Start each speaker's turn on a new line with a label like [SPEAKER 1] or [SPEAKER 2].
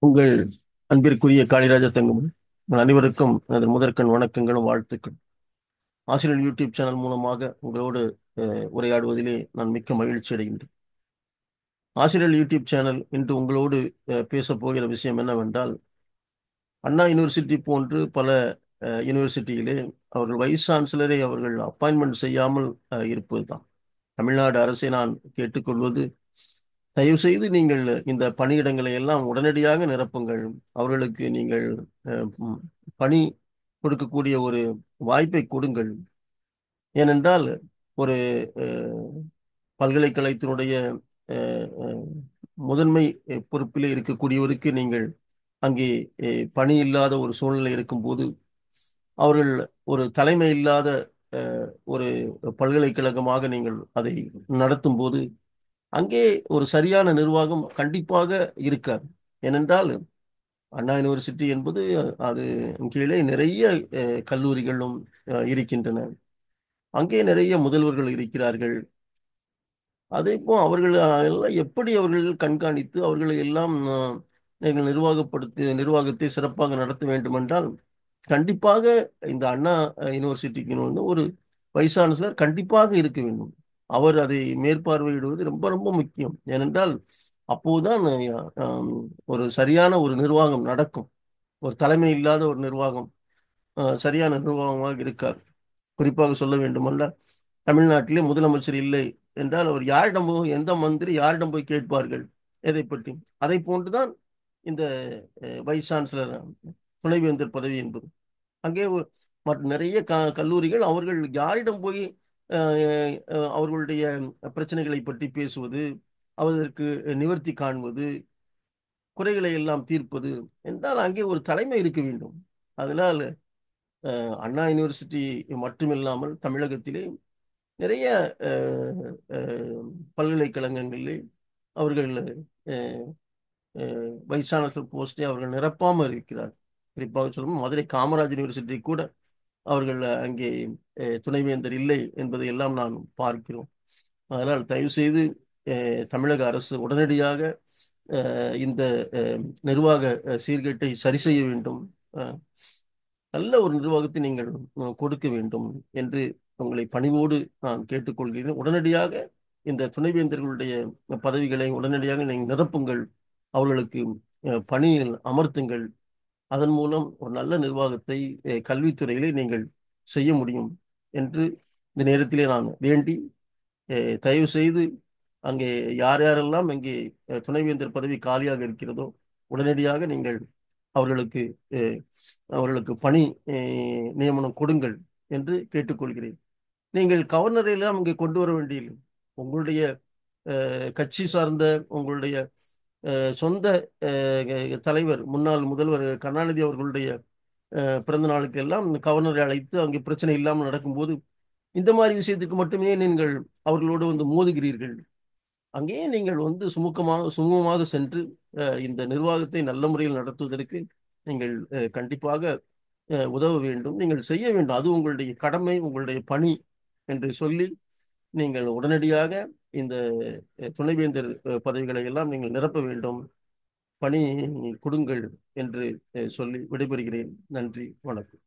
[SPEAKER 1] உங்கள் அன்பிற்குரிய காளிராஜ தங்கமணி, உங்கள் அனைவருக்கும் எனது முதற்கண் வணக்கங்களும் வாழ்த்துக்கள். ஆசிரியர் யூடியூப் சேனல் மூலமாக உங்களோடு உரையாடுவதிலே நான் மிக்க மகிழ்ச்சி அடைகின்றேன். ஆசிரியர் யூடியூப் சேனல் இன்று உங்களோடு பேசப் போகிற விஷயம் என்னவென்றால், அண்ணா யூனிவர்சிட்டி போன்று பல யூனிவர்சிட்டியிலே அவர்கள் வைஸ் சான்சலரை அவர்கள் அப்பாயின்மெண்ட் செய்யாமல் இருப்பதுதான். தமிழ்நாடு அரசை நான் கேட்டுக்கொள்வது, தயவு செய்து நீங்கள் இந்த பணியிடங்களை எல்லாம் உடனடியாக நிரப்புங்கள். அவர்களுக்கு நீங்கள் பணி கொடுக்கக்கூடிய ஒரு வாய்ப்பை கொடுங்கள். ஏனென்றால் ஒரு அஹ், பல்கலைக்கழகத்தினுடைய அஹ், அஹ், முதன்மை பொறுப்பிலே இருக்கக்கூடியவருக்கு நீங்கள் அங்கே பணி இல்லாத ஒரு சூழ்நிலை இருக்கும்போது, அவர்கள் ஒரு தலைமை இல்லாத ஒரு பல்கலைக்கழகமாக நீங்கள் அதை நடத்தும் போது அங்கே ஒரு சரியான நிர்வாகம் கண்டிப்பாக இருக்காது. ஏனென்றால் அண்ணா யூனிவர்சிட்டி என்பது அது கீழே நிறைய கல்லூரிகளும் இருக்கின்றன. அங்கே நிறைய முதல்வர்கள் இருக்கிறார்கள். அதே போ அவர்கள் எல்லாம் எப்படி அவர்கள் கண்காணித்து அவர்களை எல்லாம் நீங்கள் நிர்வாகத்தை சிறப்பாக நடத்த வேண்டுமென்றால் கண்டிப்பாக இந்த அண்ணா யூனிவர்சிட்டிக்கு வந்து ஒரு வைஸ் சான்சலர் கண்டிப்பாக இருக்க வேண்டும். அவர் அதை மேற்பார்வையிடுவது ரொம்ப ரொம்ப முக்கியம். ஏனென்றால் அப்போதுதான் ஒரு சரியான ஒரு நிர்வாகம் நடக்கும். ஒரு தலைமை இல்லாத ஒரு நிர்வாகம் சரியான நிர்வாகமாக இருக்காது. குறிப்பாக சொல்ல வேண்டுமல்ல, தமிழ்நாட்டிலே முதலமைச்சர் இல்லை என்றால் அவர் யாரிடம் போய், எந்த மந்திரி யாரிடம் போய் கேட்பார்கள் எதை பற்றி? அதை போன்றுதான் இந்த வைஸ் சான்சலர், துணைவேந்தர் பதவி என்பது. அங்கே மற்ற நிறைய கல்லூரிகள் அவர்கள் யாரிடம் போய் அவர்களுடைய பிரச்சனைகளை பற்றி பேசுவது, அதற்கு நிவர்த்தி காண்பது, குறைகளை எல்லாம் தீர்ப்பது என்றால் அங்கே ஒரு தலைமை இருக்க வேண்டும். அதனால் அண்ணா யூனிவர்சிட்டி மட்டுமில்லாமல் தமிழகத்திலே நிறைய பல்கலைக்கழகங்களிலே அவர்கள் வைஸ் சான்சலர் போஸ்டை அவர்கள் நிரப்பாமல் இருக்கிறார். குறிப்பாக சொல்லணும், மதுரை காமராஜ் யூனிவர்சிட்டி கூட அவர்கள் அங்கே துணைவேந்தர் இல்லை என்பதை எல்லாம் நாம் பார்க்கிறோம். அதனால் தயவு செய்து தமிழக அரசு உடனடியாக இந்த நிர்வாக சீர்கேட்டை சரி செய்ய வேண்டும். நல்ல ஒரு நிர்வாகத்தை நீங்கள் கொடுக்க வேண்டும் என்று உங்களை பணிவோடு நான் கேட்டுக்கொள்கிறேன். உடனடியாக இந்த துணைவேந்தர்களுடைய பதவிகளை உடனடியாக நீங்கள் நிரப்புங்கள். அவர்களுக்கு பணியில் அமர்த்துங்கள். அதன் மூலம் ஒரு நல்ல நிர்வாகத்தை கல்வித்துறையிலே நீங்கள் செய்ய முடியும் என்று இந்த நேரத்திலே நான் வேண்டி, தயவு செய்து அங்கே யார் யாரெல்லாம் அங்கே துணைவேந்தர் பதவி காலியாக இருக்கிறதோ உடனடியாக நீங்கள் அவர்களுக்கு அவர்களுக்கு பணி நியமனம் கொடுங்கள் என்று கேட்டுக்கொள்கிறேன். நீங்கள் கவர்னரை எல்லாம் இங்கே கொண்டு வர வேண்டியதில்லை. உங்களுடைய கட்சி சார்ந்த உங்களுடைய சொந்த தலைவர், முன்னாள் முதல்வர் கருணாநிதி அவர்களுடைய பிறந்த நாளுக்கு எல்லாம் கவர்னரை அழைத்து அங்கே பிரச்சனை இல்லாமல் நடக்கும்போது இந்த மாதிரி விஷயத்துக்கு மட்டுமே நீங்கள் அவர்களோடு வந்து மோதுகிறீர்கள். அங்கேயே நீங்கள் வந்து சுமூகமாக சென்று இந்த நிர்வாகத்தை நல்ல முறையில் நடத்துவதற்கு நீங்கள் கண்டிப்பாக உதவ வேண்டும். நீங்கள் செய்ய வேண்டும். அது உங்களுடைய கடமை, உங்களுடைய பணி என்று சொல்லி நீங்கள் உடனடியாக இந்த துணைவேந்தர் பதவிகளை எல்லாம் நீங்கள் நிரப்ப வேண்டும். பணி கொடுங்கள் என்று சொல்லி விடைபெறுகிறேன். நன்றி, வணக்கம்.